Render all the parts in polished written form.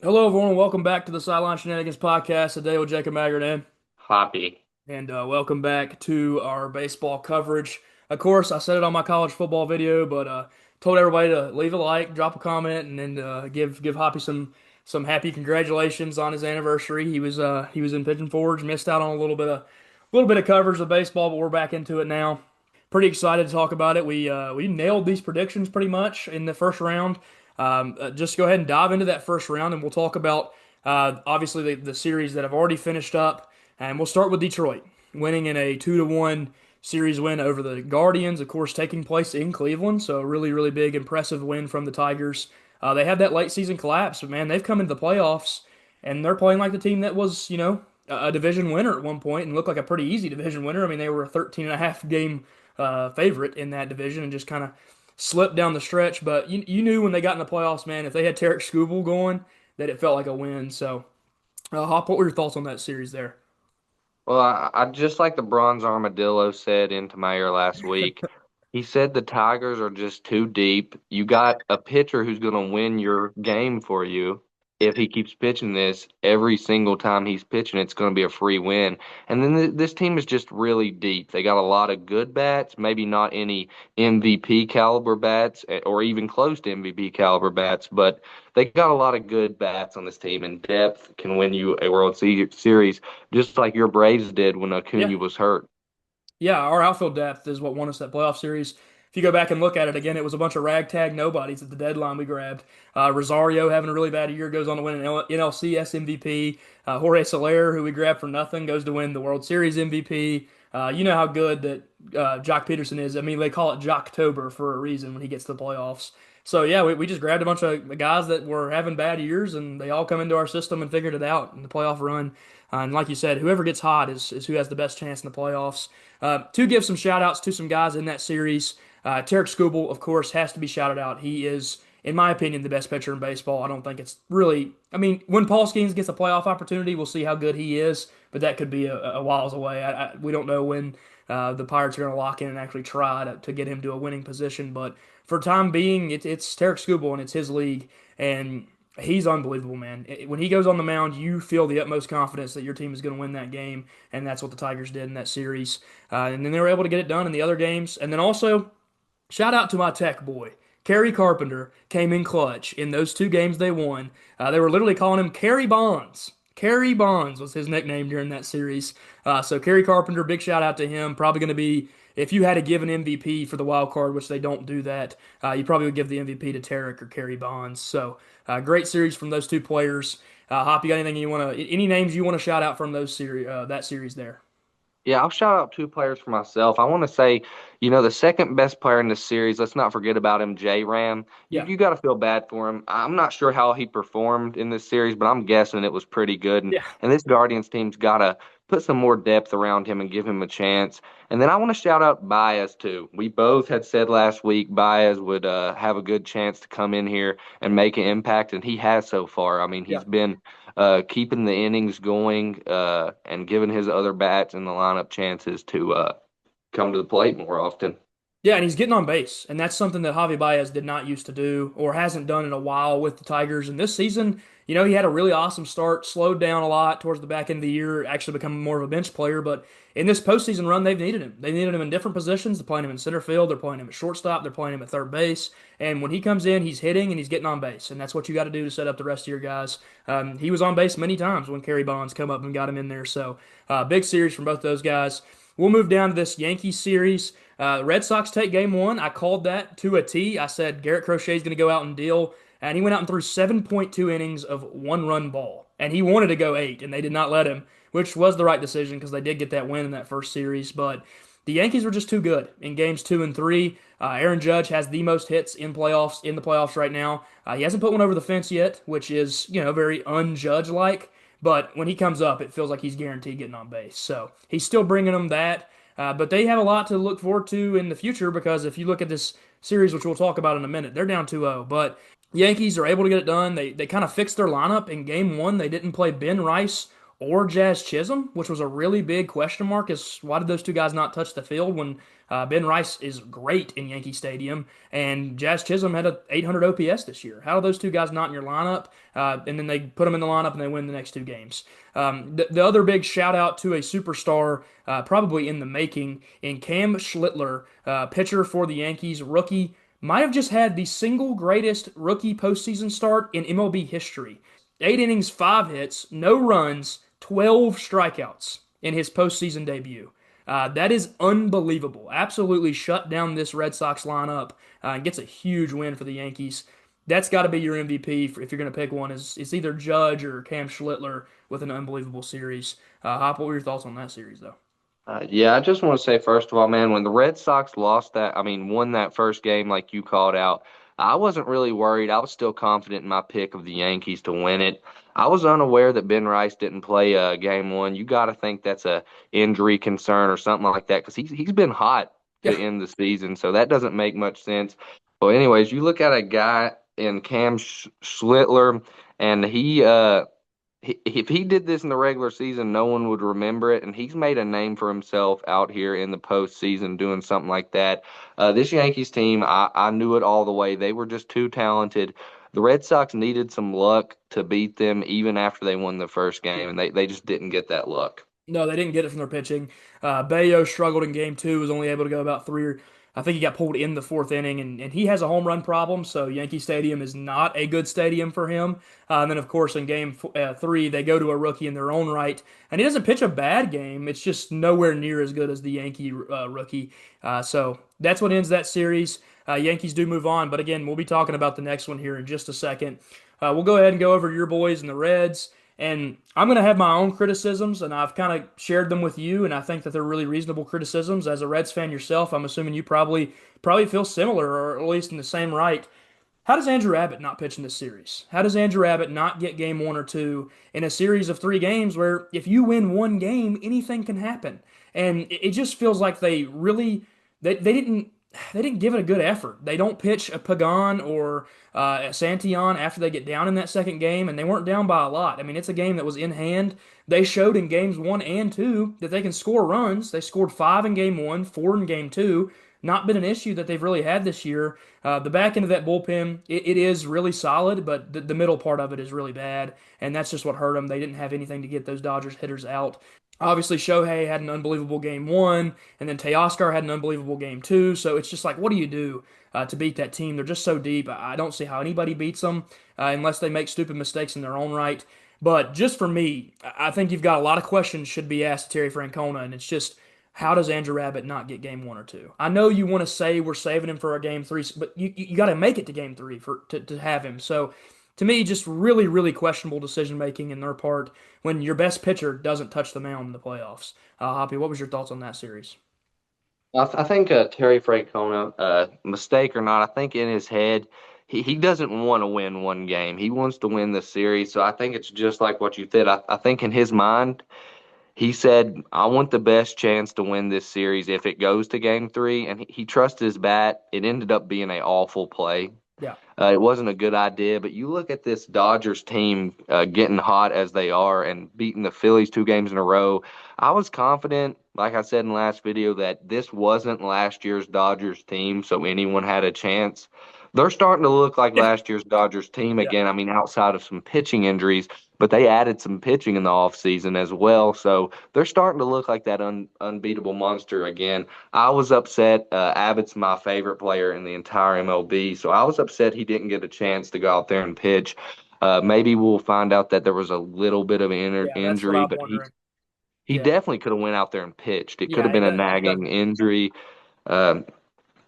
Hello, everyone. Welcome back to the Sideline Shenanigans podcast today with Jacob Maggard Hoppy. and welcome back to our baseball coverage. Of course, I said it on my college football video, but told everybody to leave a like, drop a comment, and then give Hoppy some happy congratulations on his anniversary. He was in Pigeon Forge, missed out on a little bit of coverage of baseball, but we're back into it now. Pretty excited to talk about it. We nailed these predictions pretty much in the first round. Just go ahead and dive into that first round, and we'll talk about obviously the series that have already finished up, and we'll start with Detroit winning in a 2-1 series win over the Guardians, of course, taking place in Cleveland. So a really really big impressive win from the Tigers. They had that late season collapse, but man, they've come into the playoffs and they're playing like the team that was a division winner at one point and looked like a pretty easy division winner. I mean, they were a 13 and a half game favorite in that division and just kind of slipped down the stretch. But you knew when they got in the playoffs, man, if they had Tarek Skubal going, that it felt like a win. So, Hop, what were your thoughts on that series there? Well, I just like the bronze armadillo said into my ear last week. He said the Tigers are just too deep. You got a pitcher who's going to win your game for you. If he keeps pitching this every single time he's pitching, it's going to be a free win. And then this team is just really deep. They got a lot of good bats, maybe not any MVP caliber bats or even close to MVP caliber bats, but they got a lot of good bats on this team, and depth can win you a Series, just like your Braves did when Yeah, Acuna was hurt. yeah, our outfield depth is what won us that playoff series. If you go back and look at it again, it was a bunch of ragtag nobodies at the deadline we grabbed. Rosario having a really bad year goes on to win an NLCS MVP. Jorge Soler, who we grabbed for nothing, goes to win the World Series MVP. You know how good that Jock Peterson is. I mean, they call it Jocktober for a reason when he gets to the playoffs. So yeah, we just grabbed a bunch of guys that were having bad years, and they all come into our system and figured it out in the playoff run. And like you said, whoever gets hot is who has the best chance in the playoffs. To give some shout outs to some guys in that series, Tarek Skubal, of course, has to be shouted out. He is, in my opinion, the best pitcher in baseball. I don't think it's really, I mean, when Paul Skeens gets a playoff opportunity, we'll see how good he is, but that could be a whiles away. We don't know when the Pirates are going to lock in and actually try to get him to a winning position, but for time being, it's Tarek Skubal and it's his league, and he's unbelievable, man. When he goes on the mound, you feel the utmost confidence that your team is going to win that game, and that's what the Tigers did in that series. And then they were able to get it done in the other games. And then also, shout out to my tech boy. Kerry Carpenter came in clutch in those two games they won. They were literally calling him Kerry Bonds. Kerry Bonds was his nickname during that series. So Kerry Carpenter, big shout out to him. Probably going to be, if you had to give an MVP for the wild card, which they don't do that, you probably would give the MVP to Tarek or Kerry Bonds. So great series from those two players. Hop, you got anything you want to, any names you want to shout out from those series, that series there? Yeah, I'll shout out two players for myself. I want to say, the second best player in this series, let's not forget about him, J Ram. You, Yeah. you got to feel bad for him. I'm not sure how he performed in this series, but I'm guessing it was pretty good. And, Yeah. and this Guardians team's got to put some more depth around him and give him a chance. And then I want to shout out Baez, too. We both had said last week Baez would have a good chance to come in here and make an impact, and he has so far. I mean, Yeah. he's been keeping the innings going, and giving his other bats in the lineup chances to come to the plate more often. Yeah, and he's getting on base, and that's something that Javi Baez did not used to do or hasn't done in a while with the Tigers. And this season, he had a really awesome start, slowed down a lot towards the back end of the year, actually become more of a bench player. But in this postseason run, they've needed him. They needed him in different positions. They're playing him in center field, they're playing him at shortstop, they're playing him at third base. And when he comes in, he's hitting and he's getting on base, and that's what you got to do to set up the rest of your guys. He was on base many times when Kerry Bonds come up and got him in there. So big series from both those guys. We'll move down to this Yankees series. Red Sox take game one. I called that to a T. I said Garrett Crochet is going to go out and deal. And he went out and threw 7.2 innings of one-run ball. And he wanted to go eight, and they did not let him, which was the right decision because they did get that win in that first series. But the Yankees were just too good in games two and three. Aaron Judge has the most hits in the playoffs right now. He hasn't put one over the fence yet, which is, very unjudge like. But when he comes up, it feels like he's guaranteed getting on base. So he's still bringing them that. But they have a lot to look forward to in the future because if you look at this series, which we'll talk about in a minute, they're down 2-0. But Yankees are able to get it done. They kind of fixed their lineup in game one. They didn't play Ben Rice or Jazz Chisholm, which was a really big question mark. Is why did those two guys not touch the field when Ben Rice is great in Yankee Stadium and Jazz Chisholm had a 800 OPS this year? How are those two guys not in your lineup? And then they put them in the lineup and they win the next two games. The other big shout out to a superstar, probably in the making, in Cam Schlittler, pitcher for the Yankees, rookie, might have just had the single greatest rookie postseason start in MLB history. 8 innings, 5 hits, no runs, 12 strikeouts in his postseason debut. That is unbelievable. Absolutely shut down this Red Sox lineup and gets a huge win for the Yankees. That's got to be your MVP if you're going to pick one. Is it's either Judge or Cam Schlittler with an unbelievable series. Hop, what were your thoughts on that series though? Yeah, I just want to say first of all, man, when the Red Sox lost that, I mean, won that first game like you called out, I wasn't really worried. I was still confident in my pick of the Yankees to win it. I was unaware that Ben Rice didn't play game one. You got to think that's a injury concern or something like that because he's been hot Yeah, to end the season, so that doesn't make much sense. But anyways, you look at a guy in Cam Schlittler, and if he did this in the regular season, no one would remember it, and he's made a name for himself out here in the postseason doing something like that. This Yankees team, I knew it all the way. They were just too talented. The Red Sox needed some luck to beat them even after they won the first game, and they just didn't get that luck. no, they didn't get it from their pitching. Bayo struggled in game two, was only able to go about three. I think he got pulled in the fourth inning, and he has a home run problem, so Yankee Stadium is not a good stadium for him. And then, of course, in game three, they go to a rookie in their own right, and he doesn't pitch a bad game. It's just nowhere near as good as the Yankee rookie. So that's what ends that series. Yankees do move on, but again, we'll be talking about the next one here in just a second. We'll go ahead and go over your boys and the Reds. And I'm going to have my own criticisms, and I've kind of shared them with you, and I think that they're really reasonable criticisms. As a Reds fan yourself, I'm assuming you probably feel similar, or at least in the same right. How does Andrew Abbott not pitch in this series? How does Andrew Abbott not get game one or two in a series of 3 games where if you win one game, anything can happen? And it just feels like they didn't give it a good effort. They don't pitch a Pagan or a Santillan after they get down in that second game, and they weren't down by a lot. I mean, it's a game that was in hand. They showed in games one and two that they can score runs. They scored 5 in game 1, 4 in game 2. Not been an issue that they've really had this year. The back end of that bullpen, it is really solid, but the middle part of it is really bad, and that's just what hurt them. They didn't have anything to get those Dodgers hitters out. Obviously, Shohei had an unbelievable game one, and then Teoscar had an unbelievable game two. So it's just like, what do you do to beat that team? They're just so deep. I don't see how anybody beats them unless they make stupid mistakes in their own right. But just for me, I think you've got a lot of questions should be asked to Terry Francona, and it's just how does Andrew Abbott not get game one or two? I know you want to say we're saving him for our game three, but you got to make it to game three to have him. So to me, just really, really questionable decision making in their part when your best pitcher doesn't touch the mound in the playoffs. Hoppy, what was your thoughts on that series? I think Terry Francona, mistake or not, I think in his head, he doesn't want to win one game. He wants to win the series. So I think it's just like what you said. I think in his mind, he said, I want the best chance to win this series if it goes to game three. And he trusts his bat. It ended up being an awful play. Yeah. It wasn't a good idea, but you look at this Dodgers team getting hot as they are and beating the Phillies 2 games in a row. I was confident, like I said in the last video, that this wasn't last year's Dodgers team, so anyone had a chance. They're starting to look like Yeah. last year's Dodgers team Yeah. again. I mean, outside of some pitching injuries, but they added some pitching in the offseason as well. So they're starting to look like that unbeatable monster again. I was upset. Abbott's my favorite player in the entire MLB, so I was upset he didn't get a chance to go out there and pitch. Maybe we'll find out that there was a little bit of an Yeah. That's what injury, I'm but wondering. he Yeah. definitely could have went out there and pitched. It could Yeah. have been a It does. nagging injury. Um,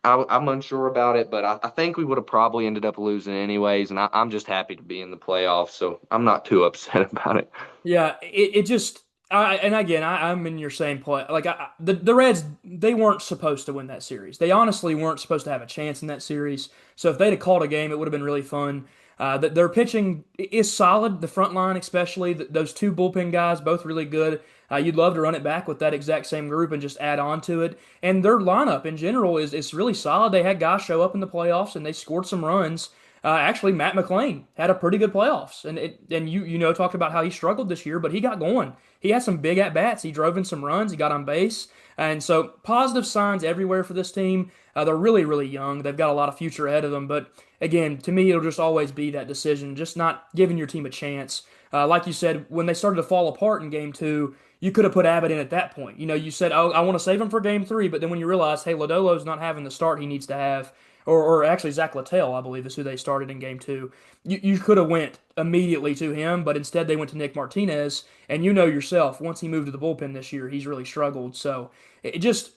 I'm unsure about it, but I think we would have probably ended up losing anyways, and I'm just happy to be in the playoffs, so I'm not too upset about it. Yeah, it just and again I'm in your same play. Like the Reds, they weren't supposed to win that series. They honestly weren't supposed to have a chance in that series. So if they'd have called a game, it would have been really fun. That their pitching is solid. The front line, especially those two bullpen guys, both really good. You'd love to run it back with that exact same group and just add on to it. And their lineup in general is really solid. They had guys show up in the playoffs and they scored some runs. Actually, Matt McClain had a pretty good playoffs, and you know talked about how he struggled this year, but he got going. He had some big at bats. He drove in some runs. He got on base, and so positive signs everywhere for this team. They're really young. They've got a lot of future ahead of them, but again, to me, it'll just always be that decision, just not giving your team a chance. Like you said, when they started to fall apart in game two, you could have put Abbott in at that point. You know, you said, "Oh, I want to save him for game three," but then when you realize, hey, Lodolo's not having the start he needs to have, or actually Zach Littell, I believe, is who they started in game two. You could have went immediately to him, but instead they went to Nick Martinez, and you know yourself, once he moved to the bullpen this year, he's really struggled. So it just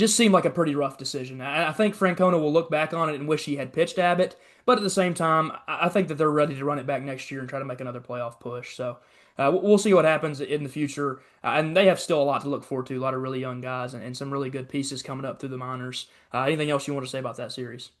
seemed like a pretty rough decision. I think Francona will look back on it and wish he had pitched Abbott, but at the same time, I think that they're ready to run it back next year and try to make another playoff push. So we'll see what happens in the future. And they have still a lot to look forward to, a lot of really young guys and some really good pieces coming up through the minors. Anything else you want to say about that series?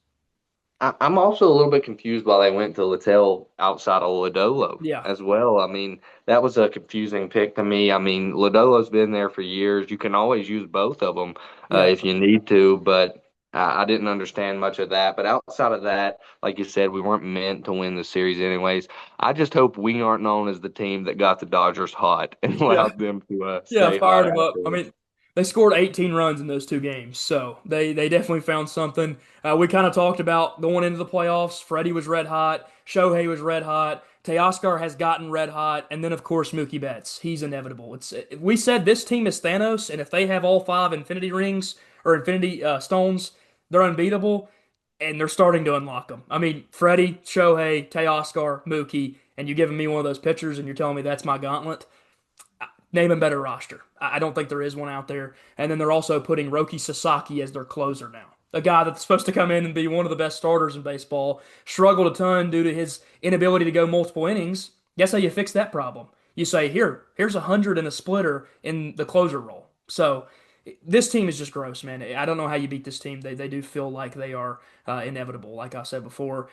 I'm also a little bit confused why they went to Littell outside of Lodolo Yeah, as well. I mean, that was a confusing pick to me. I mean, Lodolo's been there for years. You can always use both of them yeah. if you need to, but I didn't understand much of that. But outside of that, like you said, we weren't meant to win the series anyways. I just hope we aren't known as the team that got the Dodgers hot and Yeah. allowed them to Yeah, stay hot fired him up. I afterwards. mean, they scored 18 runs in those two games, so they definitely found something. We kind of talked about going into the playoffs. Freddie was red hot. Shohei was red hot. Teoscar has gotten red hot, and then of course Mookie Betts. He's inevitable. It's we said this team is Thanos, and if they have all five Infinity Rings or Infinity Stones, they're unbeatable, and they're starting to unlock them. I mean, Freddie, Shohei, Teoscar, Mookie, and you're giving me one of those pitchers, and you're telling me that's my gauntlet. Name a better roster. I don't think there is one out there. And then they're also putting Roki Sasaki as their closer now. A guy that's supposed to come in and be one of the best starters in baseball, struggled a ton due to his inability to go multiple innings. Guess how you fix that problem? You say, here's 100 in a splitter in the closer role. So this team is just gross, man. I don't know how you beat this team. They do feel like they are inevitable, like I said before.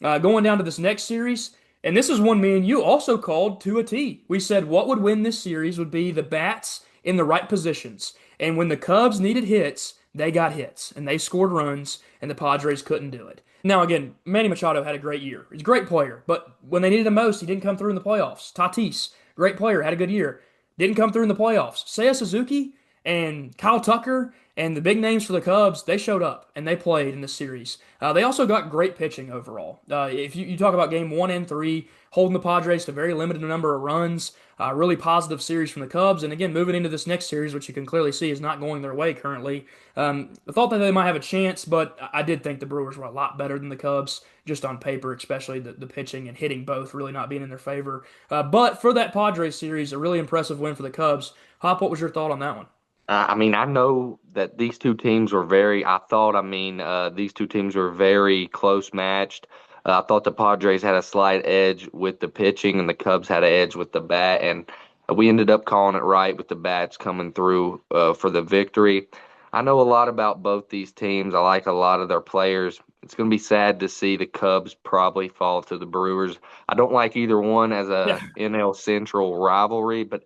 Going down to this next series, and this is one me and you also called to a T. We said what would win this series would be the bats in the right positions. And when the Cubs needed hits, they got hits and they scored runs, and the Padres couldn't do it. Now, again, Manny Machado had a great year. He's a great player, but when they needed him most, he didn't come through in the playoffs. Tatis, great player, had a good year, didn't come through in the playoffs. Seiya Suzuki and Kyle Tucker and the big names for the Cubs, they showed up and they played in this series. They also got great pitching overall. If you talk about game one and three, holding the Padres to a very limited number of runs, really positive series from the Cubs. And again, moving into this next series, which you can clearly see is not going their way currently. I thought that they might have a chance, but I did think the Brewers were a lot better than the Cubs, just on paper, especially the pitching and hitting both really not being in their favor. But for that Padres series, a really impressive win for the Cubs. Hop, what was your thought on that one? I mean, I know that these two teams were these two teams were very close matched. I thought the Padres had a slight edge with the pitching, and the Cubs had an edge with the bat, and we ended up calling it right with the bats coming through for the victory. I know a lot about both these teams. I like a lot of their players. It's going to be sad to see the Cubs probably fall to the Brewers. I don't like either one as Yeah. a NL Central rivalry, but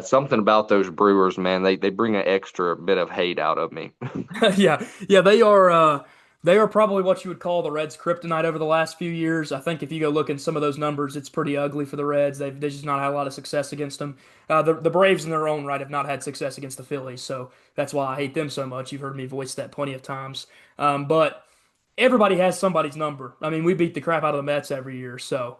something about those Brewers, man, they bring an extra bit of hate out of me. Yeah, they are probably what you would call the Reds' kryptonite over the last few years. I think if you go look in some of those numbers, it's pretty ugly for the Reds. They've just not had a lot of success against them. The Braves in their own right have not had success against the Phillies, so that's why I hate them so much. You've heard me voice that plenty of times. But everybody has somebody's number. I mean, we beat the crap out of the Mets every year, so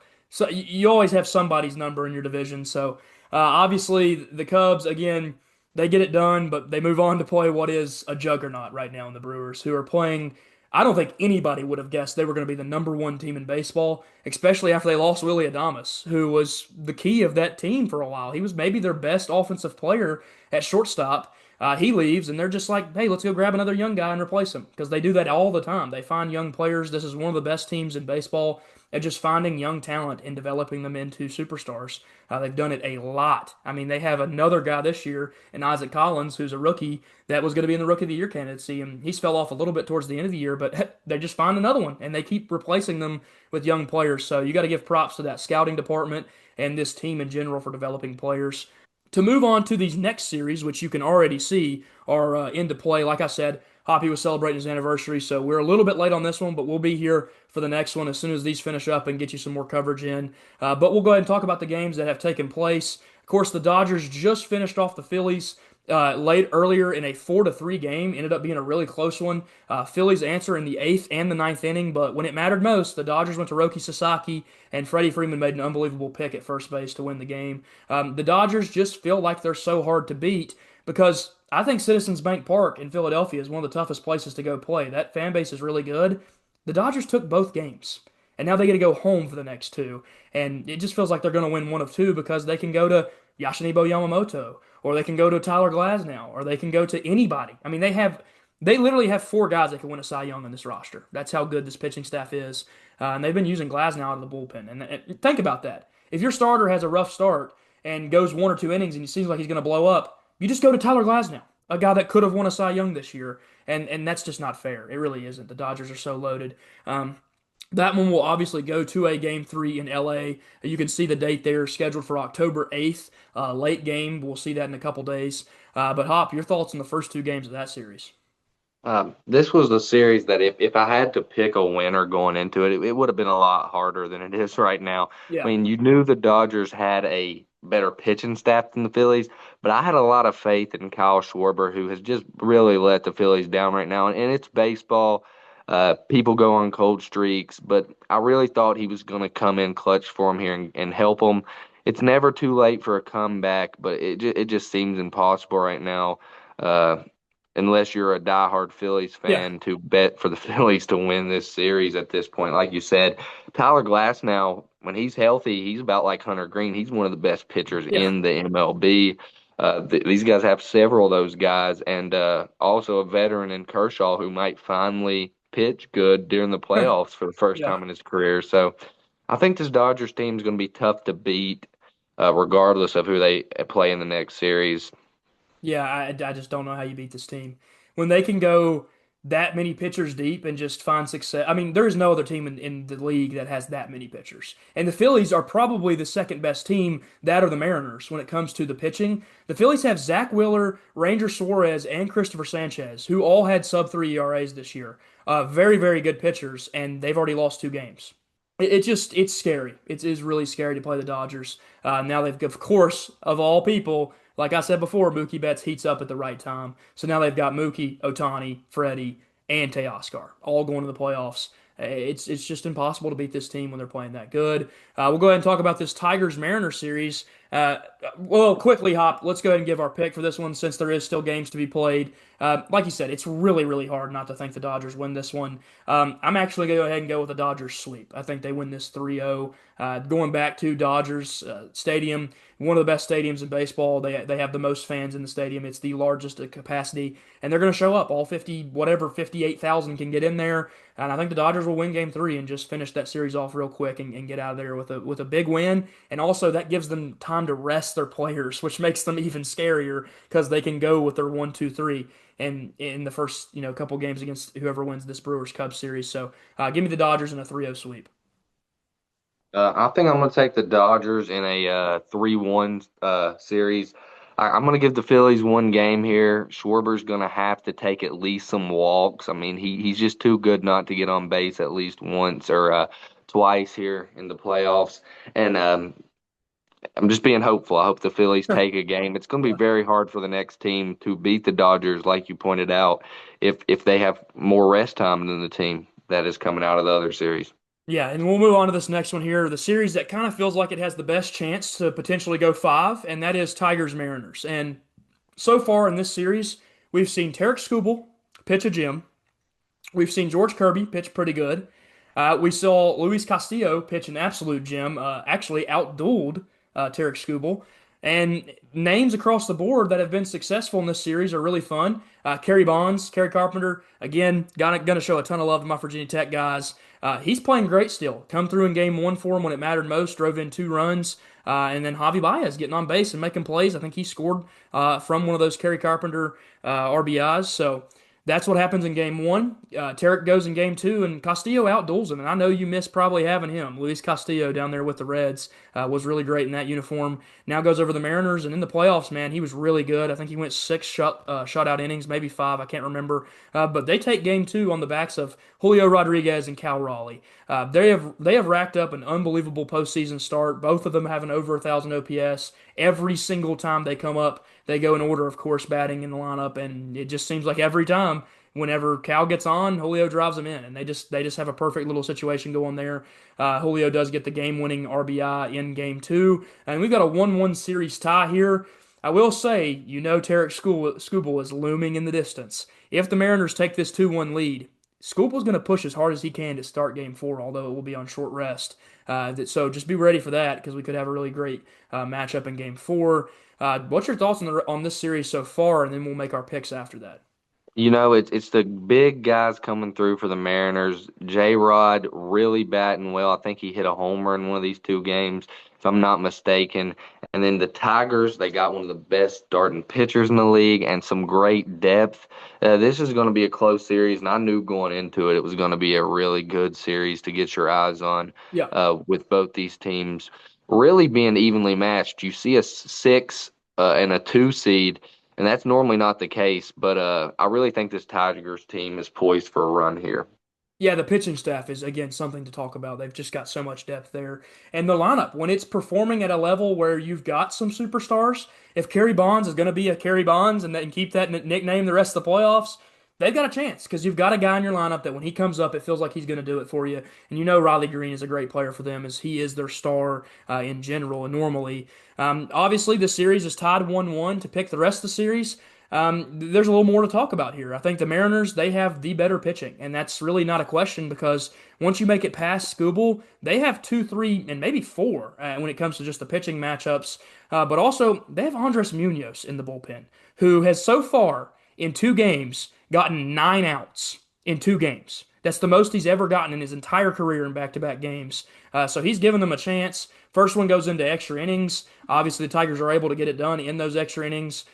you always have somebody's number in your division. So obviously the Cubs again, they get it done, but they move on to play what is a juggernaut right now in the Brewers, who are playing. I don't think anybody would have guessed they were going to be the number one team in baseball, especially after they lost Willie Adames, who was the key of that team for a while. He was maybe their best offensive player at shortstop. He leaves, and they're just like, hey, let's go grab another young guy and replace him because they do that all the time. They find young players. This is one of the best teams in baseball at just finding young talent and developing them into superstars. They've done it a lot. I mean, they have another guy this year, in Isaac Collins, who's a rookie that was going to be in the Rookie of the Year candidacy, and he's fell off a little bit towards the end of the year, but they just find another one, and they keep replacing them with young players. So you got to give props to that scouting department and this team in general for developing players. To move on to these next series, which you can already see are into play, like I said, Hoppy was celebrating his anniversary, so we're a little bit late on this one, but we'll be here for the next one as soon as these finish up and get you some more coverage in. But we'll go ahead and talk about the games that have taken place. Of course, the Dodgers just finished off the Phillies late earlier in a 4-3 game. Ended up being a really close one. Phillies answer in the eighth and the ninth inning, but when it mattered most, the Dodgers went to Roki Sasaki, and Freddie Freeman made an unbelievable pick at first base to win the game. The Dodgers just feel like they're so hard to beat because I think Citizens Bank Park in Philadelphia is one of the toughest places to go play. That fan base is really good. The Dodgers took both games, and now they get to go home for the next two. And it just feels like they're going to win one of two because they can go to Yoshinobu Yamamoto, or they can go to Tyler Glasnow, or they can go to anybody. I mean, they literally have four guys that can win a Cy Young on this roster. That's how good this pitching staff is, and they've been using Glasnow out of the bullpen. And think about that: if your starter has a rough start and goes 1 or 2 innings and it seems like he's going to blow up, you just go to Tyler Glasnow, a guy that could have won a Cy Young this year, and that's just not fair. It really isn't. The Dodgers are so loaded. That one will obviously go to a game three in LA. You can see the date there, scheduled for October 8th. Late game. We'll see that in a couple days. But Hop, your thoughts on the first two games of that series? This was a series that if I had to pick a winner going into it, it would have been a lot harder than it is right now. I Yeah, mean, you knew the Dodgers had a better pitching staff than the Phillies, but I had a lot of faith in Kyle Schwarber, who has just really let the Phillies down right now. And it's baseball. People go on cold streaks, but I really thought he was going to come in clutch for him here and help them. It's never too late for a comeback, but it just seems impossible right now. Uh, Unless you're a diehard Phillies yeah, fan to bet for the Phillies to win this series at this point. Like you said, Tyler Glass now, when he's healthy, he's about like Hunter Green. He's one of the best pitchers yeah, in the MLB. These guys have several of those guys, and also a veteran in Kershaw who might finally pitch good during the playoffs for the first yeah. time in his career. So I think this Dodgers team is going to be tough to beat, regardless of who they play in the next series. Yeah, I just don't know how you beat this team. When they can go that many pitchers deep and just find success. I mean, there is no other team in the league that has that many pitchers. And the Phillies are probably the second best team, that or the Mariners, when it comes to the pitching. The Phillies have Zach Wheeler, Ranger Suarez, and Christopher Sanchez, who all had sub-3 ERAs this year. Very, very good pitchers, and they've already lost two games. It's scary. It is really scary to play the Dodgers. Now they've, of course, of all people, like I said before, Mookie Betts heats up at the right time. So now they've got Mookie, Otani, Freddie, and Teoscar all going to the playoffs. It's just impossible to beat this team when they're playing that good. We'll go ahead and talk about this Tigers Mariners series. Well, quickly, Hop, let's go ahead and give our pick for this one since there is still games to be played. Like you said, it's really, really hard not to think the Dodgers win this one. I'm actually going to go ahead and go with the Dodgers sweep. I think they win this 3-0. Going back to Dodgers Stadium, one of the best stadiums in baseball. They have the most fans in the stadium. It's the largest capacity, and they're going to show up. All 50, whatever 58,000 can get in there, and I think the Dodgers will win Game 3 and just finish that series off real quick and get out of there with a big win. And also that gives them time to rest their players, which makes them even scarier because they can go with their 1-2-3 and in the first couple games against whoever wins this Brewers Cubs series. So give me the Dodgers in a 3-0 sweep. I think I'm going to take the Dodgers in a 3-1 series. I'm going to give the Phillies one game here. Schwarber's going to have to take at least some walks. I mean, he's just too good not to get on base at least once or twice here in the playoffs. And I'm just being hopeful. I hope the Phillies take a game. It's going to be Yeah. very hard for the next team to beat the Dodgers, like you pointed out, if they have more rest time than the team that is coming out of the other series. Yeah, and we'll move on to this next one here, the series that kind of feels like it has the best chance to potentially go five, and that is Tigers Mariners. And so far in this series, we've seen Tarek Skubal pitch a gem. We've seen George Kirby pitch pretty good. We saw Luis Castillo pitch an absolute gem, actually outdueled Tarek Skubal. And names across the board that have been successful in this series are really fun. Kerry Bonds, Kerry Carpenter, again, gonna show a ton of love to my Virginia Tech guys. He's playing great still. Come through in game one for him when it mattered most, drove in 2 runs. And then Javi Baez getting on base and making plays. I think he scored from one of those Kerry Carpenter RBIs. So That's what happens in game one. Tarek goes in game two, and Castillo outduels him. And I know you miss probably having him. Luis Castillo down there with the Reds was really great in that uniform. Now goes over the Mariners, and in the playoffs, man, he was really good. I think he went six shutout innings, maybe five, I can't remember. But they take game two on the backs of Julio Rodriguez and Cal Raleigh. They have racked up an unbelievable postseason start. Both of them having over 1,000 OPS. Every single time they come up, they go in order, of course, batting in the lineup, and it just seems like every time, whenever Cal gets on, Julio drives them in, and they just have a perfect little situation going there. Julio does get the game-winning RBI in game two, and we've got a 1-1 series tie here. I will say, Tarek Skubal is looming in the distance. If the Mariners take this 2-1 lead, Skubal's going to push as hard as he can to start game four, although it will be on short rest. So just be ready for that because we could have a really great matchup in game four. What's your thoughts on this series so far, and then we'll make our picks after that. It's the big guys coming through for the Mariners. J-Rod really batting well. I think he hit a homer in one of these two games, if I'm not mistaken. And then the Tigers, they got one of the best starting pitchers in the league and some great depth. This is going to be a close series, and I knew going into it was going to be a really good series to get your eyes on Yeah. with both these teams really being evenly matched. You see a six and a two seed. And that's normally not the case, but I really think this Tigers team is poised for a run here. Yeah, the pitching staff is again something to talk about. They've just got so much depth there. And the lineup, when it's performing at a level where you've got some superstars, if Kerry Bonds is going to be a Kerry Bonds and keep that nickname the rest of the playoffs, they've got a chance because you've got a guy in your lineup that when he comes up, it feels like he's going to do it for you. And Riley Green is a great player for them as he is their star in general and normally. Obviously, the series is tied 1-1 to pick the rest of the series. There's a little more to talk about here. I think the Mariners, they have the better pitching, and that's really not a question because once you make it past Skubal, they have two, three, and maybe four when it comes to just the pitching matchups. But also, they have Andres Munoz in the bullpen, who has so far in two games gotten 9 outs in two games. That's the most he's ever gotten in his entire career in back-to-back games. So he's given them a chance. First one goes into extra innings. Obviously, the Tigers are able to get it done in those extra innings.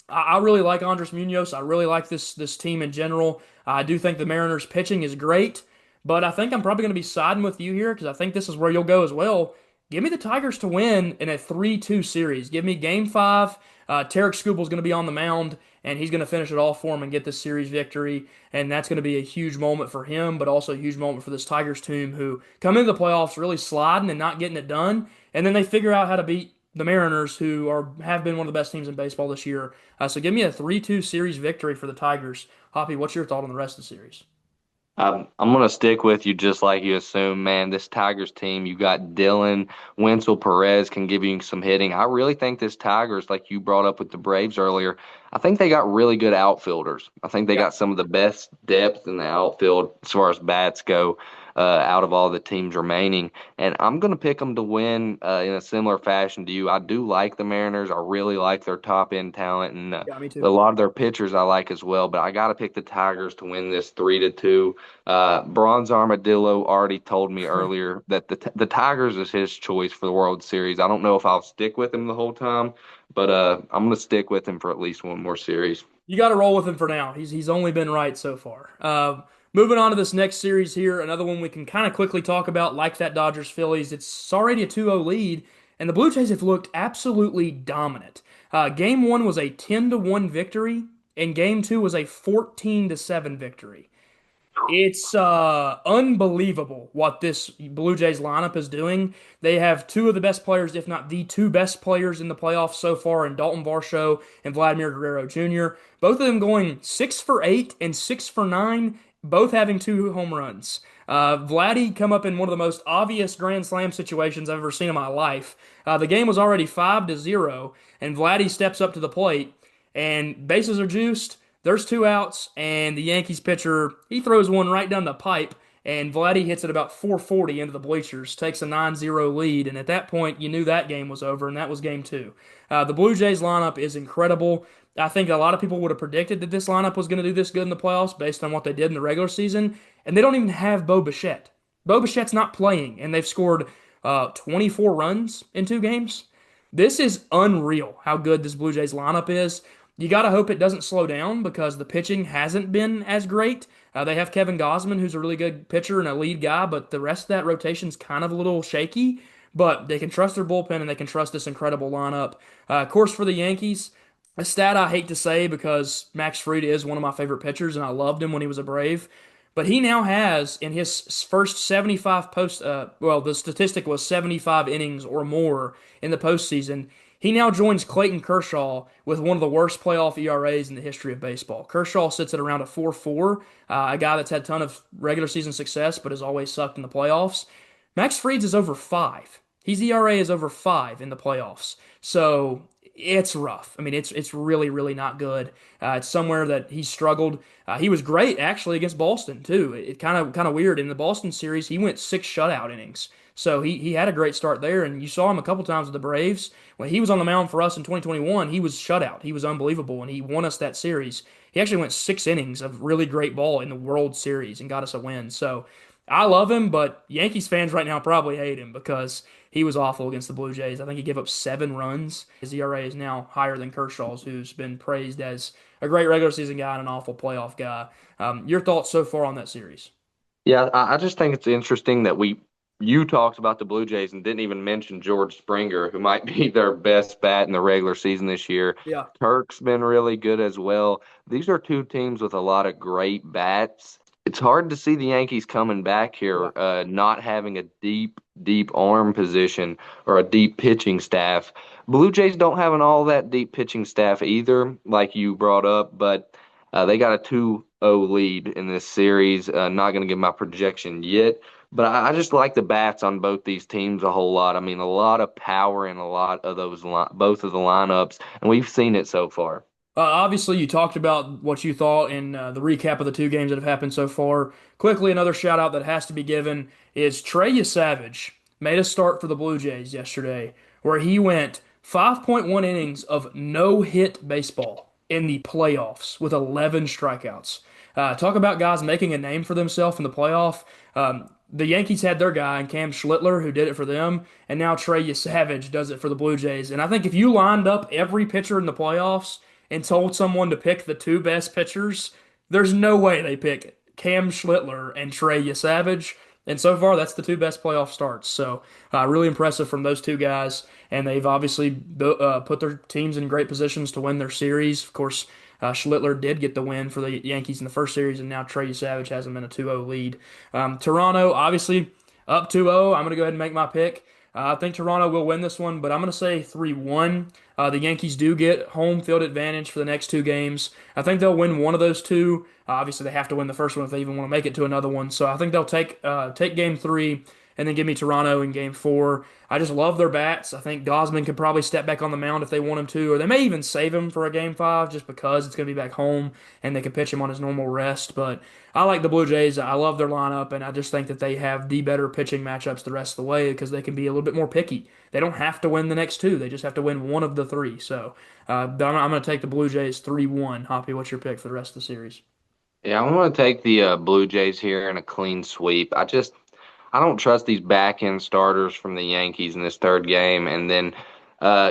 I really like Andres Munoz. I really like this team in general. I do think the Mariners pitching is great, but I think I'm probably going to be siding with you here because I think this is where you'll go as well. Give me the Tigers to win in a 3-2 series. Give me game five. Tarek Skubal is going to be on the mound, and he's going to finish it all for him and get this series victory. And that's going to be a huge moment for him, but also a huge moment for this Tigers team who come into the playoffs really sliding and not getting it done. And then they figure out how to beat the Mariners, who have been one of the best teams in baseball this year. So give me a 3-2 series victory for the Tigers. Hoppy, what's your thought on the rest of the series? I'm going to stick with you just like you assume, man. This Tigers team, you got Dylan, Wenzel, Perez can give you some hitting. I really think this Tigers, like you brought up with the Braves earlier, I think they got really good outfielders. I think they Yeah, got some of the best depth in the outfield as far as bats go out of all the teams remaining. And I'm going to pick them to win in a similar fashion to you. I do like the Mariners. I really like their top end talent and yeah, me a too. lot of their pitchers I like as well. But I got to pick the Tigers to win this 3-2. Bronze Armadillo already told me earlier that the Tigers is his choice for the World Series. I don't know if I'll stick with him the whole time, but I'm going to stick with him for at least one more series. You got to roll with him for now. He's only been right so far. Moving on to this next series here, another one we can kind of quickly talk about, like that Dodgers Phillies. It's already a 2-0 lead, and the Blue Jays have looked absolutely dominant. Game one was a 10-1 victory, and game two was a 14-7 victory. It's unbelievable what this Blue Jays lineup is doing. They have two of the best players, if not the two best players in the playoffs so far, in Dalton Varsho and Vladimir Guerrero Jr. Both of them going 6 for 8 and 6 for 9, both having two home runs. Vladdy come up in one of the most obvious Grand Slam situations I've ever seen in my life. The game was already 5-0, and Vladdy steps up to the plate, and bases are juiced. There's 2 outs, and the Yankees pitcher, he throws one right down the pipe, and Vladdy hits it about 440 into the bleachers, takes a 9-0 lead, and at that point, you knew that game was over, and that was game two. The Blue Jays lineup is incredible. I think a lot of people would have predicted that this lineup was going to do this good in the playoffs based on what they did in the regular season, and they don't even have Bo Bichette. Bo Bichette's not playing, and they've scored 24 runs in two games. This is unreal how good this Blue Jays lineup is. You got to hope it doesn't slow down because the pitching hasn't been as great. They have Kevin Gausman, who's a really good pitcher and a lead guy, but the rest of that rotation's kind of a little shaky. But they can trust their bullpen and they can trust this incredible lineup. Of course, for the Yankees, a stat I hate to say because Max Fried is one of my favorite pitchers and I loved him when he was a Brave. But he now has in his first 75 well, the statistic was 75 innings or more in the postseason. He now joins Clayton Kershaw with one of the worst playoff ERAs in the history of baseball. Kershaw sits at around a 4.4, a guy that's had a ton of regular season success but has always sucked in the playoffs. Max Fried's is over 5. His ERA is over 5 in the playoffs. So it's rough. I mean, it's really, really not good. It's somewhere that he struggled. He was great actually against Boston too. It kind of weird in the Boston series. He went 6 shutout innings, so he had a great start there. And you saw him a couple times with the Braves when he was on the mound for us in 2021. He was shutout. He was unbelievable, and he won us that series. He actually went 6 innings of really great ball in the World Series and got us a win. So I love him, but Yankees fans right now probably hate him because he was awful against the Blue Jays. I think he gave up 7 runs. His ERA is now higher than Kershaw's, who's been praised as a great regular season guy and an awful playoff guy. Your thoughts so far on that series? Yeah, I just think it's interesting that you talked about the Blue Jays and didn't even mention George Springer, who might be their best bat in the regular season this year. Yeah, Turk's been really good as well. These are two teams with a lot of great bats. It's hard to see the Yankees coming back yeah. here, not having a deep arm position or a deep pitching staff. Blue Jays don't have an all that deep pitching staff either, like you brought up, but they got a 2-0 lead in this series. Not going to give my projection yet, but I just like the bats on both these teams a whole lot. I mean, a lot of power in a lot of both of the lineups, and we've seen it so far. Obviously, you talked about what you thought in the recap of the 2 games that have happened so far. Quickly, another shout out that has to be given is Trey Savage made a start for the Blue Jays yesterday, where he went 5.1 innings of no hit baseball in the playoffs with 11 strikeouts. Talk about guys making a name for themselves in the playoff. The Yankees had their guy, and Cam Schlittler, who did it for them, and now Trey Savage does it for the Blue Jays. And I think if you lined up every pitcher in the playoffs and told someone to pick the 2 best pitchers, there's no way they pick Cam Schlittler and Trey Savage. And so far, that's the 2 best playoff starts. So, really impressive from those 2 guys. And they've obviously put their teams in great positions to win their series. Of course, Schlittler did get the win for the Yankees in the first series, and now Trey Savage has them in a 2-0 lead. Toronto, obviously, up 2-0. I'm going to go ahead and make my pick. I think Toronto will win this one, but I'm going to say 3-1. The Yankees do get home field advantage for the next 2 games. I think they'll win one of those 2. Obviously, they have to win the first one if they even want to make it to another one. So I think they'll take game 3 and then give me Toronto in game 4. I just love their bats. I think Gosman could probably step back on the mound if they want him to, or they may even save him for a game 5 just because it's going to be back home and they can pitch him on his normal rest. But I like the Blue Jays. I love their lineup, and I just think that they have the better pitching matchups the rest of the way because they can be a little bit more picky. They don't have to win the next 2. They just have to win one of the 3. So I'm going to take the Blue Jays 3-1. Hoppy, what's your pick for the rest of the series? Yeah, I'm going to take the Blue Jays here in a clean sweep. I don't trust these back end starters from the Yankees in this third game. And then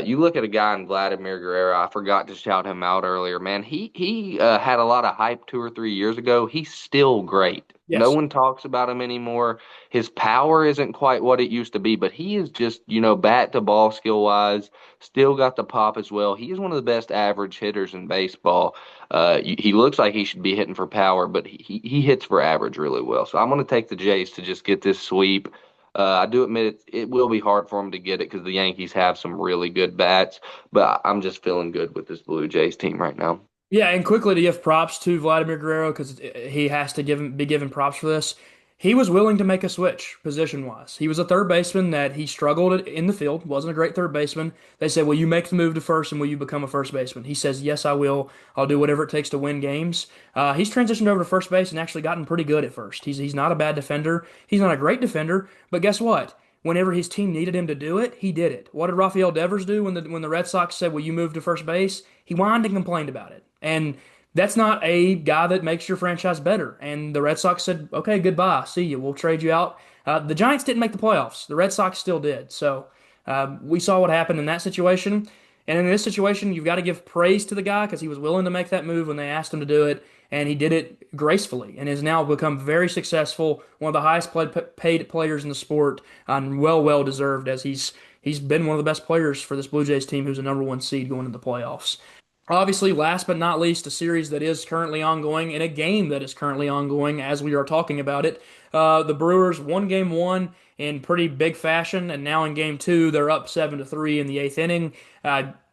you look at a guy in Vladimir Guerrero. I forgot to shout him out earlier. Man, he had a lot of hype 2 or 3 years ago. He's still great. No Yes. one talks about him anymore. His power isn't quite what it used to be, but he is just, bat to ball skill wise, still got the pop as well. He is one of the best average hitters in baseball. He looks like he should be hitting for power, but he hits for average really well. So I'm going to take the Jays to just get this sweep. I do admit it will be hard for him to get it because the Yankees have some really good bats, but I'm just feeling good with this Blue Jays team right now. Yeah, and quickly to give props to Vladimir Guerrero because he has to be given props for this. He was willing to make a switch position wise. He was a third baseman that he struggled in the field, wasn't a great third baseman. They said, "Will you make the move to first and will you become a first baseman?" He says, "Yes, I will. I'll do whatever it takes to win games." He's transitioned over to first base and actually gotten pretty good at first. He's not a bad defender. He's not a great defender, but guess what? Whenever his team needed him to do it, he did it. What did Rafael Devers do when the Red Sox said, "Will you move to first base?" He whined and complained about it. And that's not a guy that makes your franchise better. And the Red Sox said, "Okay, goodbye. See you. We'll trade you out." The Giants didn't make the playoffs. The Red Sox still did. So we saw what happened in that situation. And in this situation, you've got to give praise to the guy because he was willing to make that move when they asked him to do it, and he did it gracefully and has now become very successful, one of the highest paid players in the sport, and well deserved as he's been one of the best players for this Blue Jays team, who's a number one seed going into the playoffs. Obviously, last but not least, a series that is currently ongoing and a game that is currently ongoing as we are talking about it. The Brewers won game one in pretty big fashion, and now in game two, they're up 7-3 in the eighth inning.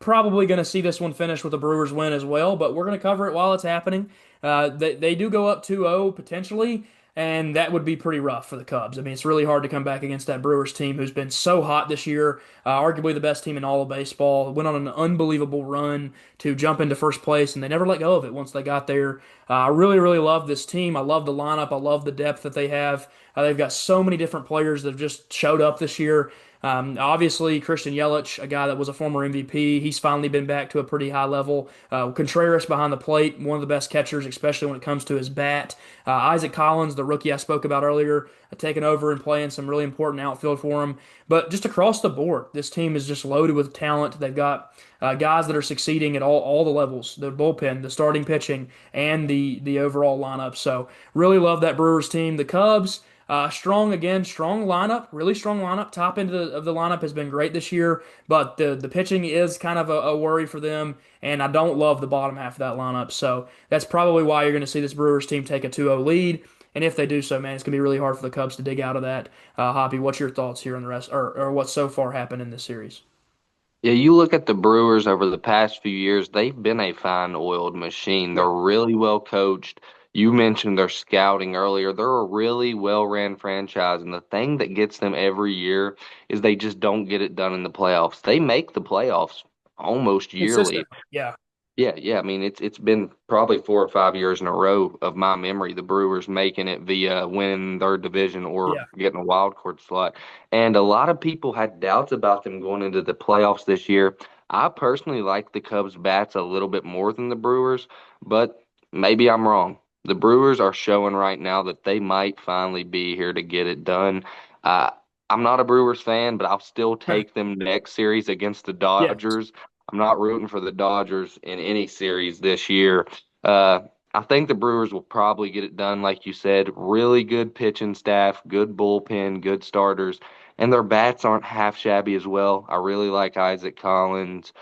Probably going to see this one finish with a Brewers win as well, but we're going to cover it while it's happening. They do go up 2-0 potentially, and that would be pretty rough for the Cubs. I mean, it's really hard to come back against that Brewers team who's been so hot this year, arguably the best team in all of baseball. Went on an unbelievable run to jump into first place, and they never let go of it once they got there. I really love this team. I love the lineup. I love the depth that they have. They've got so many different players that have just showed up this year. Obviously, Christian Yelich, a guy that was a former MVP, he's finally been back to a pretty high level. Contreras behind the plate, one of the best catchers, especially when it comes to his bat. Isaac Collins, the rookie I spoke about earlier, taking over and playing some really important outfield for him. But just across the board, this team is just loaded with talent. They've got guys that are succeeding at all the levels, the bullpen, the starting pitching, and the overall lineup. So really love that Brewers team. The Cubs. Strong again, strong lineup, really strong lineup. Top end of the lineup has been great this year, but the pitching is kind of a worry for them, and I don't love the bottom half of that lineup. So that's probably why you're going to see this Brewers team take a 2-0 lead. And if they do so, man, it's going to be really hard for the Cubs to dig out of that. Hoppy, what's your thoughts here on the rest, or what's so far happened in this series? Yeah, you look at the Brewers over the past few years, they've been a fine-oiled machine. Yeah, They're really well coached. You mentioned their scouting earlier. They're a really well-ran franchise, and the thing that gets them every year is they just don't get it done in the playoffs. They make the playoffs almost yearly. consistently. Yeah, Yeah. I mean, it's been probably 4 or 5 years in a row of my memory, the Brewers making it via winning their division or yeah, getting a wild card slot. And a lot of people had doubts about them going into the playoffs this year. I personally like the Cubs bats a little bit more than the Brewers, but maybe I'm wrong. The Brewers are showing right now that they might finally be here to get it done. Uh, I'm not a Brewers fan, but I'll still take them next series against the yeah. Dodgers. I'm not rooting for the Dodgers in any series this year. Uh, I think the Brewers will probably get it done, like you said. Really good pitching staff, good bullpen, good starters, and their bats aren't half shabby as well. I really like Isaac Collins.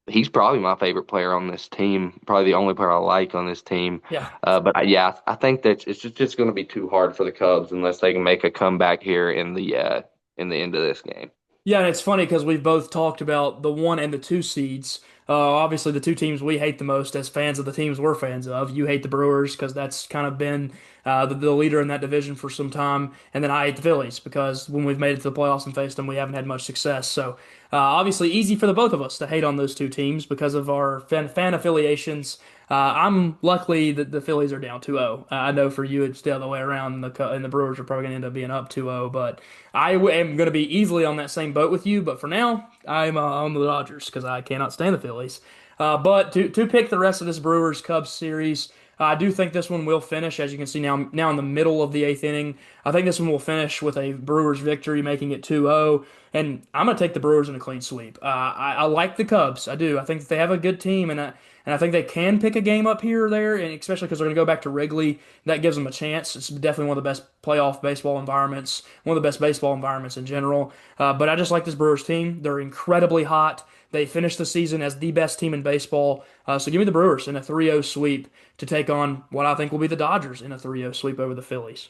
He's probably my favorite player on this team, probably the only player I like on this team. Yeah. But I think that it's just going to be too hard for the Cubs unless they can make a comeback here in the end of this game. Yeah, and it's funny because we've both talked about the one and the two seeds. Obviously, the two teams we hate the most as fans of the teams we're fans of. You hate the Brewers because that's kind of been the leader in that division for some time. And then I hate the Phillies because when we've made it to the playoffs and faced them, we haven't had much success. So, obviously, easy for the both of us to hate on those two teams because of our fan affiliations. I'm luckily that the Phillies are down 2-0. I know for you it's the other way around, and the Brewers are probably going to end up being up 2-0. But am going to be easily on that same boat with you. But for now, I'm on the Dodgers because I cannot stand the Phillies. But to pick the rest of this Brewers Cubs series, I do think this one will finish, as you can see now in the middle of the eighth inning. I think this one will finish with a Brewers victory, making it 2-0. And I'm going to take the Brewers in a clean sweep. I like the Cubs. I do. I think that they have a good team, and I think they can pick a game up here or there, and especially because they're going to go back to Wrigley. That gives them a chance. It's definitely one of the best playoff baseball environments, one of the best baseball environments in general. But I just like this Brewers team. They're incredibly hot. They finished the season as the best team in baseball. So give me the Brewers in a 3-0 sweep to take on what I think will be the Dodgers in a 3-0 sweep over the Phillies.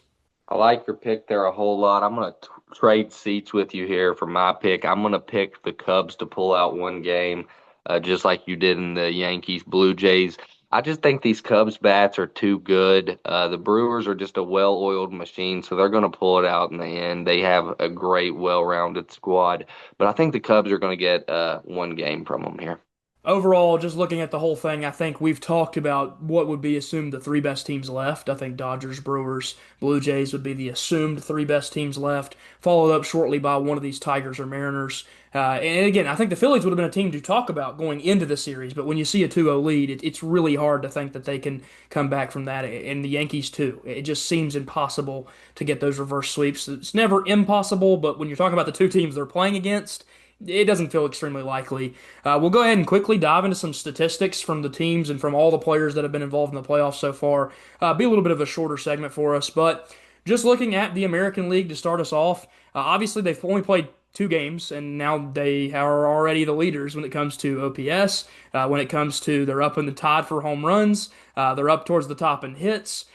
I like your pick there a whole lot. I'm going to trade seats with you here for my pick. I'm going to pick the Cubs to pull out one game, just like you did in the Yankees Blue Jays. I just think these Cubs bats are too good. The Brewers are just a well-oiled machine, so they're going to pull it out in the end. They have a great, well-rounded squad, but I think the Cubs are going to get one game from them here. Overall, just looking at the whole thing, I think we've talked about what would be assumed the three best teams left. I think Dodgers, Brewers, Blue Jays would be the assumed three best teams left, followed up shortly by one of these Tigers or Mariners. And again, I think the Phillies would have been a team to talk about going into the series, but when you see a 2-0 lead, it's really hard to think that they can come back from that. And the Yankees, too. It just seems impossible to get those reverse sweeps. It's never impossible, but when you're talking about the two teams they're playing against, it doesn't feel extremely likely. We'll go ahead and quickly dive into some statistics from the teams and from all the players that have been involved in the playoffs so far. Be a little bit of a shorter segment for us, but just looking at the American League to start us off, obviously they've only played two games, and now they are already the leaders when it comes to OPS. When it comes to they're up in the tide for home runs, they're up towards the top in hits.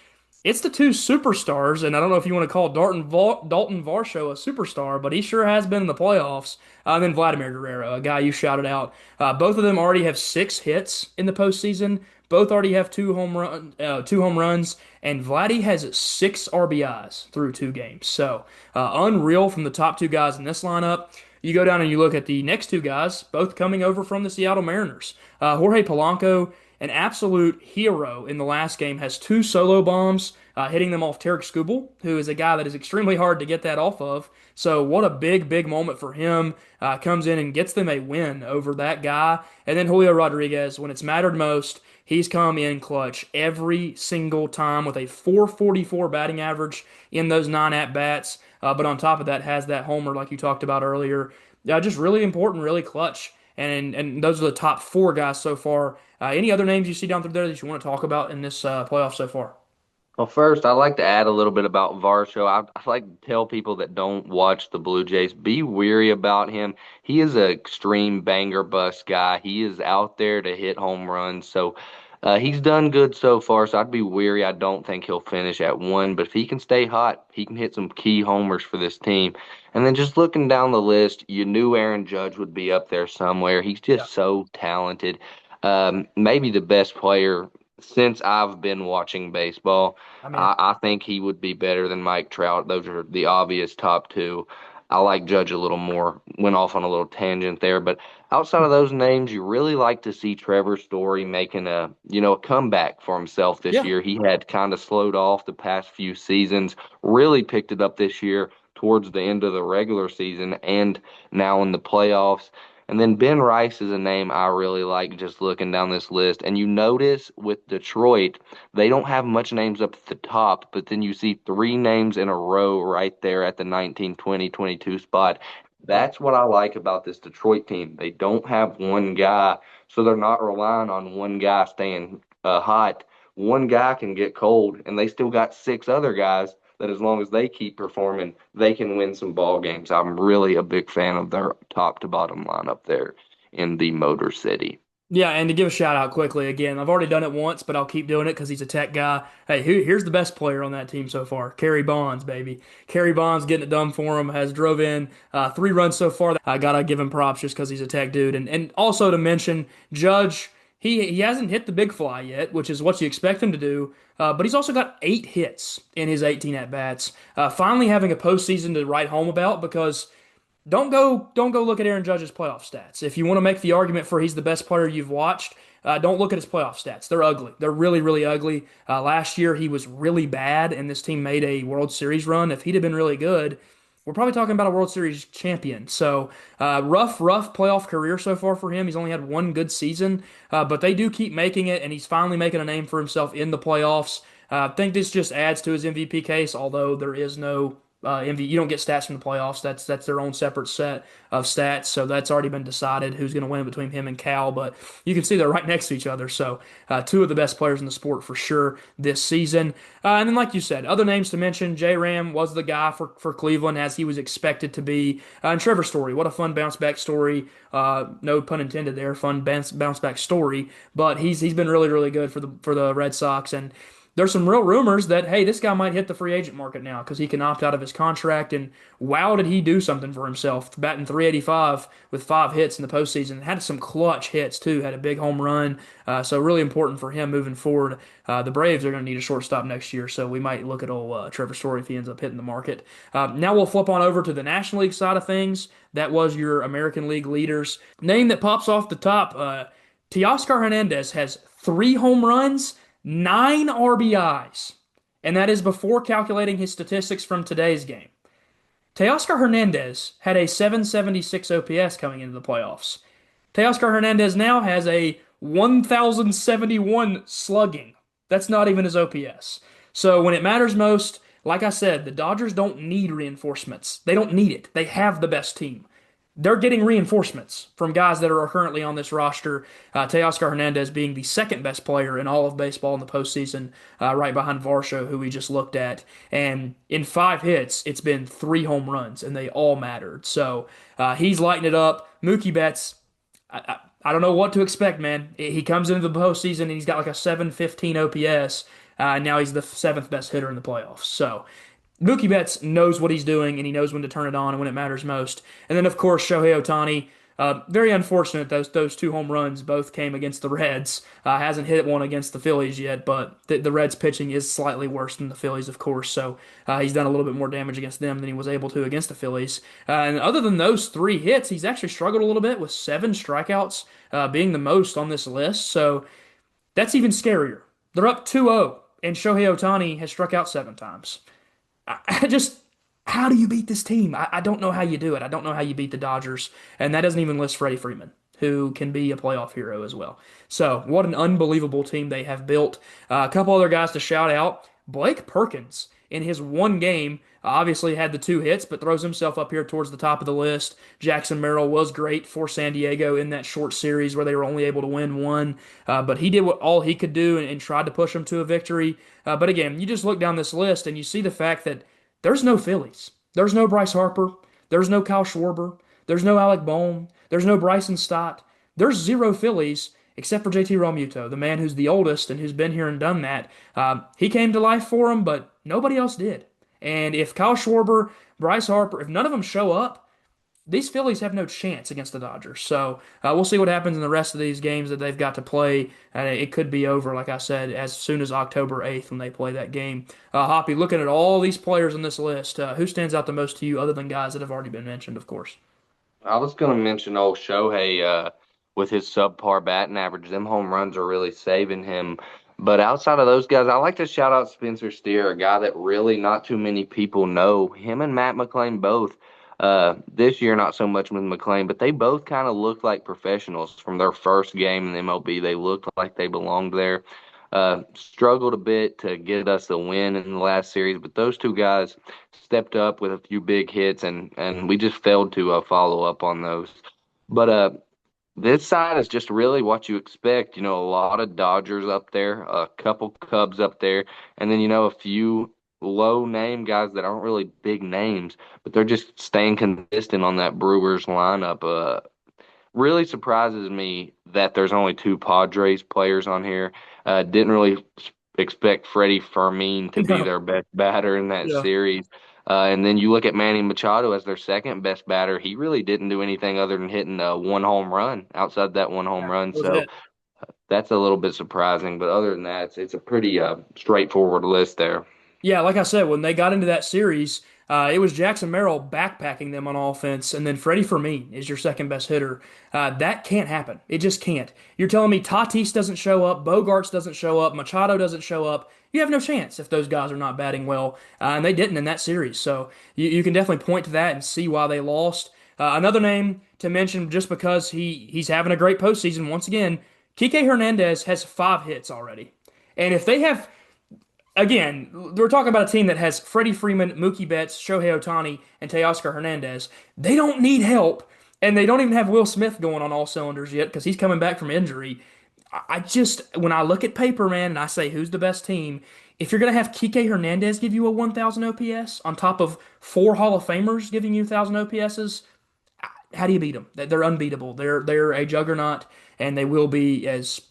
It's the two superstars, and I don't know if you want to call Dalton Varsho a superstar, but he sure has been in the playoffs. And then Vladimir Guerrero, a guy you shouted out. Both of them already have 6 hits in the postseason. Both already have two home runs, and Vladdy has 6 RBIs through 2 games. So unreal from the top two guys in this lineup. You go down and you look at the next two guys, both coming over from the Seattle Mariners. Jorge Polanco, an absolute hero in the last game, has 2 solo bombs, hitting them off Tarek Skubal, who is a guy that is extremely hard to get that off of. So what a big, big moment for him. Comes in and gets them a win over that guy. And then Julio Rodriguez, when it's mattered most, he's come in clutch every single time with a 444 batting average in those 9 at-bats. But on top of that, has that homer like you talked about earlier. Just really important, really clutch. And those are the top 4 guys so far. Any other names you see down through there that you want to talk about in this playoff so far? Well, first, I'd like to add a little bit about Varsho. I like to tell people that don't watch the Blue Jays, be weary about him. He is an extreme banger bust guy. He is out there to hit home runs. So he's done good so far. So I'd be weary. I don't think he'll finish at 1. But if he can stay hot, he can hit some key homers for this team. And then just looking down the list, you knew Aaron Judge would be up there somewhere. He's Yeah. just so talented. Maybe the best player since I've been watching baseball. I mean, I think he would be better than Mike Trout. Those are the obvious top two. I like Judge a little more. Went off on a little tangent there, but outside of those names, you really like to see Trevor Story making a comeback for himself this yeah. year. He had kind of slowed off the past few seasons, really picked it up this year towards the end of the regular season and now in the playoffs. And then Ben Rice is a name I really like just looking down this list. And you notice with Detroit, they don't have much names up at the top, but then you see 3 names in a row right there at the 19, 20, 22 spot. Yeah. That's what I like about this Detroit team. They don't have one guy, so they're not relying on one guy staying hot. One guy can get cold, and they still got 6 other guys that as long as they keep performing, they can win some ball games. I'm really a big fan of their top to bottom lineup there in the Motor City. Yeah, and to give a shout out quickly again, I've already done it once, but I'll keep doing it because he's a tech guy. Hey, here's the best player on that team so far, Kerry Bonds, baby. Kerry Bonds getting it done for him, has drove in 3 runs so far. I gotta give him props just because he's a tech dude, and also to mention Judge. He hasn't hit the big fly yet, which is what you expect him to do. But he's also got 8 hits in his 18 at bats. Finally having a postseason to write home about because don't go look at Aaron Judge's playoff stats. If you want to make the argument for he's the best player you've watched, don't look at his playoff stats. They're ugly. They're really, really ugly. Last year he was really bad, and this team made a World Series run. If he'd have been really good, we're probably talking about a World Series champion. So rough playoff career so far for him. He's only had one good season, but they do keep making it, and he's finally making a name for himself in the playoffs. I think this just adds to his MVP case, although there is no you don't get stats from the playoffs. That's their own separate set of stats. So that's already been decided who's going to win between him and Cal. But you can see they're right next to each other. So 2 of the best players in the sport for sure this season. And then, like you said, other names to mention. J Ram was the guy for Cleveland as he was expected to be. And Trevor Story, what a fun bounce back story. No pun intended there. Fun bounce back story. But he's been really really good for the Red Sox and. There's some real rumors that, hey, this guy might hit the free agent market now because he can opt out of his contract. And wow, did he do something for himself? Batting 385 with 5 hits in the postseason. Had some clutch hits, too. Had a big home run. So really important for him moving forward. The Braves are going to need a shortstop next year, so we might look at old Trevor Story if he ends up hitting the market. Now we'll flip on over to the National League side of things. That was your American League leaders. Name that pops off the top, Teoscar Hernandez has 3 home runs. 9 RBIs, and that is before calculating his statistics from today's game. Teoscar Hernandez had a 776 OPS coming into the playoffs. Teoscar Hernandez now has a 1,071 slugging. That's not even his OPS. So when it matters most, like I said, the Dodgers don't need reinforcements. They don't need it. They have the best team. they're getting reinforcements from guys that are currently on this roster. Teoscar Hernandez being the second best player in all of baseball in the postseason, right behind Varsho, who we just looked at. And in 5 hits, it's been 3 home runs, and they all mattered. So he's lighting it up. Mookie Betts, I don't know what to expect, man. He comes into the postseason and he's got like a 715 OPS. And now he's the seventh best hitter in the playoffs. So Mookie Betts knows what he's doing and he knows when to turn it on and when it matters most. And then, of course, Shohei Ohtani. Very unfortunate those 2 home runs both came against the Reds. Hasn't hit one against the Phillies yet, but the Reds pitching is slightly worse than the Phillies, of course. So he's done a little bit more damage against them than he was able to against the Phillies. And other than those 3 hits, he's actually struggled a little bit with 7 strikeouts, being the most on this list. So that's even scarier. They're up 2-0, and Shohei Ohtani has struck out 7 times. I just, how do you beat this team? I don't know how you do it. I don't know how you beat the Dodgers. And that doesn't even list Freddie Freeman, who can be a playoff hero as well. So, what an unbelievable team they have built. A couple other guys to shout out. Blake Perkins, in his 1 game, obviously had the 2 hits, but throws himself up here towards the top of the list. Jackson Merrill was great for San Diego in that short series where they were only able to win one. But he did all he could do and tried to push them to a victory. But again, you just look down this list and you see the fact that there's no Phillies. There's no Bryce Harper. There's no Kyle Schwarber. There's no Alec Bohm. There's no Bryson Stott. There's 0 Phillies except for JT Realmuto, the man who's the oldest and who's been here and done that. He came to life for him, but nobody else did. And if Kyle Schwarber, Bryce Harper, if none of them show up, these Phillies have no chance against the Dodgers. So we'll see what happens in the rest of these games that they've got to play. It could be over, like I said, as soon as October 8th when they play that game. Hoppy, looking at all these players on this list, who stands out the most to you other than guys that have already been mentioned, of course? I was going to mention old Shohei with his subpar batting average. Them home runs are really saving him. But outside of those guys, I like to shout out Spencer Steer, a guy that really not too many people know. Him and Matt McClain both. This year, not so much with McClain, but they both kind of looked like professionals from their first game in the MLB. They looked like they belonged there. Struggled a bit to get us the win in the last series, but those two guys stepped up with a few big hits, and we just failed to follow up on those. But this side is just really what you expect. You know, a lot of Dodgers up there, a couple Cubs up there, and then, a few low name guys that aren't really big names, but they're just staying consistent on that Brewers lineup. Really surprises me that there's only 2 Padres players on here. Didn't really expect Freddie Fermin to be No. their best batter in that Yeah. series. And then you look at Manny Machado as their second best batter. He really didn't do anything other than hitting 1 home run outside that one home Yeah. run. That was So it. that's a little bit surprising. But other than that, it's a pretty straightforward list there. Yeah, like I said, when they got into that series, it was Jackson Merrill backpacking them on offense, and then Freddie Fermin is your second best hitter. That can't happen. It just can't. You're telling me Tatis doesn't show up, Bogarts doesn't show up, Machado doesn't show up. You have no chance if those guys are not batting well, and they didn't in that series. So you can definitely point to that and see why they lost. Another name to mention, just because he's having a great postseason once again, Kike Hernandez has 5 hits already. And if they have again, we're talking about a team that has Freddie Freeman, Mookie Betts, Shohei Ohtani, and Teoscar Hernandez. They don't need help, and they don't even have Will Smith going on all cylinders yet because he's coming back from injury. I just, when I look at paper, man, and I say who's the best team, if you're going to have Kike Hernandez give you a 1,000 OPS on top of 4 Hall of Famers giving you 1,000 OPSs, how do you beat them? They're unbeatable. They're a juggernaut, and they will be as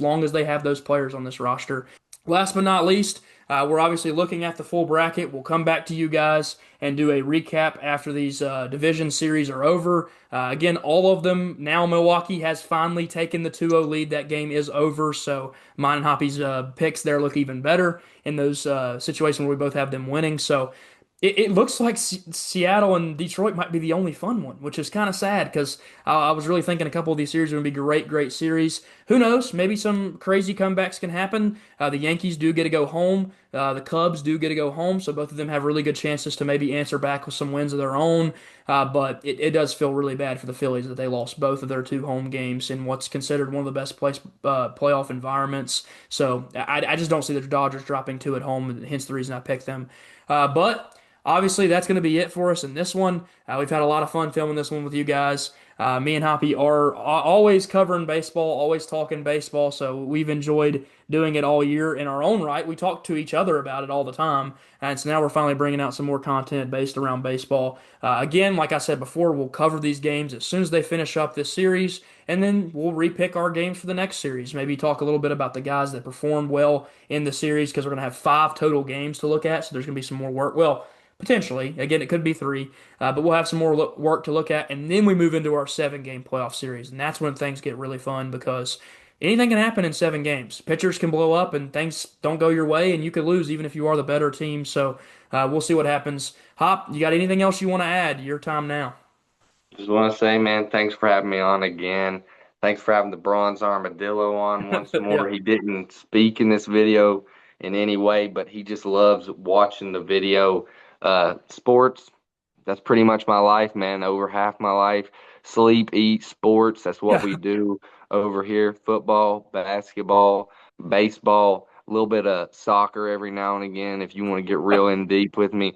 long as they have those players on this roster. Last but not least, we're obviously looking at the full bracket. We'll come back to you guys and do a recap after these division series are over. Again, all of them now. Milwaukee has finally taken the 2-0 lead. That game is over, so mine and Hoppy's picks there look even better in those situations where we both have them winning. So it looks like Seattle and Detroit might be the only fun one, which is kind of sad because I was really thinking a couple of these series are going to be great, great series. Who knows? Maybe some crazy comebacks can happen. The Yankees do get to go home. The Cubs do get to go home, so both of them have really good chances to maybe answer back with some wins of their own. But it does feel really bad for the Phillies that they lost both of their 2 home games in what's considered one of the best playoff environments. So I just don't see the Dodgers dropping 2 at home, hence the reason I picked them. But obviously, that's going to be it for us in this one. We've had a lot of fun filming this one with you guys. Me and Hoppy are always covering baseball, always talking baseball, so we've enjoyed doing it all year in our own right. We talk to each other about it all the time, and so now we're finally bringing out some more content based around baseball. Again, like I said before, we'll cover these games as soon as they finish up this series, and then we'll repick our games for the next series. Maybe talk a little bit about the guys that performed well in the series because we're going to have five total games to look at, so there's going to be some more work. Well, potentially. Again, it could be three, but we'll have some more work to look at, and then we move into our seven-game playoff series, and that's when things get really fun because anything can happen in 7 games. Pitchers can blow up, and things don't go your way, and you could lose even if you are the better team. So we'll see what happens. Hop, you got anything else you want to add? Your time now. Just want to say, man, thanks for having me on again. Thanks for having the bronze armadillo on once more. Yeah. He didn't speak in this video in any way, but he just loves watching the video. Sports, that's pretty much my life, man. Over half my life. Sleep, eat, sports. That's what we Yeah. do over here. Football, basketball, baseball, a little bit of soccer every now and again if you want to get real in deep with me.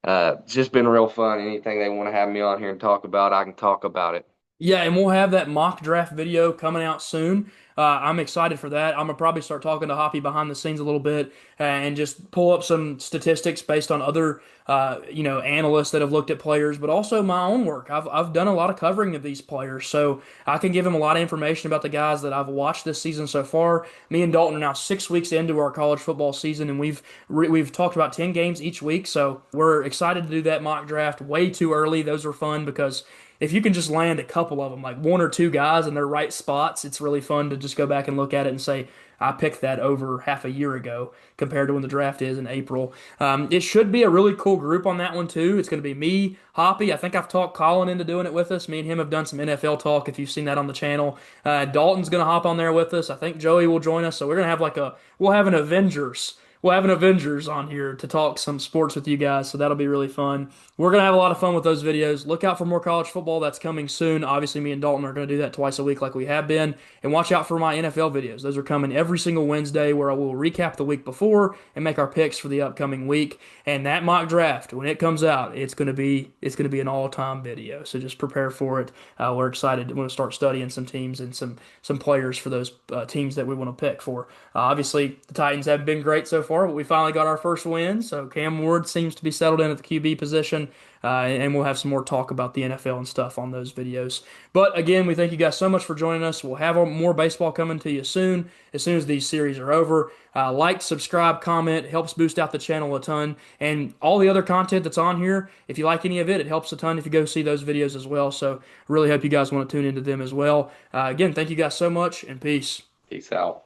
It's just been real fun. Anything they want to have me on here and talk about, I can talk about it. Yeah, and we'll have that mock draft video coming out soon. I'm excited for that. I'm gonna probably start talking to Hoppy behind the scenes a little bit and just pull up some statistics based on other, analysts that have looked at players, but also my own work. I've done a lot of covering of these players, so I can give him a lot of information about the guys that I've watched this season so far. Me and Dalton are now 6 weeks into our college football season, and we've talked about 10 games each week. So we're excited to do that mock draft way too early. Those are fun because if you can just land a couple of them, like one or two guys in their right spots, it's really fun to just go back and look at it and say, I picked that over half a year ago compared to when the draft is in April. It should be a really cool group on that one too. It's going to be me, Hoppy. I think I've talked Colin into doing it with us. Me and him have done some NFL talk if you've seen that on the channel. Dalton's going to hop on there with us. I think Joey will join us. So we're going to have we'll have an Avengers. We'll have an Avengers on here to talk some sports with you guys, so that'll be really fun. We're gonna have a lot of fun with those videos. Look out for more college football that's coming soon. Obviously, me and Dalton are gonna do that twice a week like we have been. And watch out for my NFL videos. Those are coming every single Wednesday where I will recap the week before and make our picks for the upcoming week. And that mock draft, when it comes out, it's gonna be an all-time video. So just prepare for it. We're excited. We're gonna start studying some teams and some players for those teams that we want to pick for. Obviously, the Titans have been great so far, but we finally got our first win. So Cam Ward seems to be settled in at the QB position, and we'll have some more talk about the NFL and stuff on those videos. But again, we thank you guys so much for joining us. We'll have more baseball coming to you soon as these series are over. Like, subscribe, comment, helps boost out the channel a ton. And all the other content that's on here, if you like any of it, it helps a ton if you go see those videos as well. So really hope you guys want to tune into them as well. Again, thank you guys so much and peace. Peace out.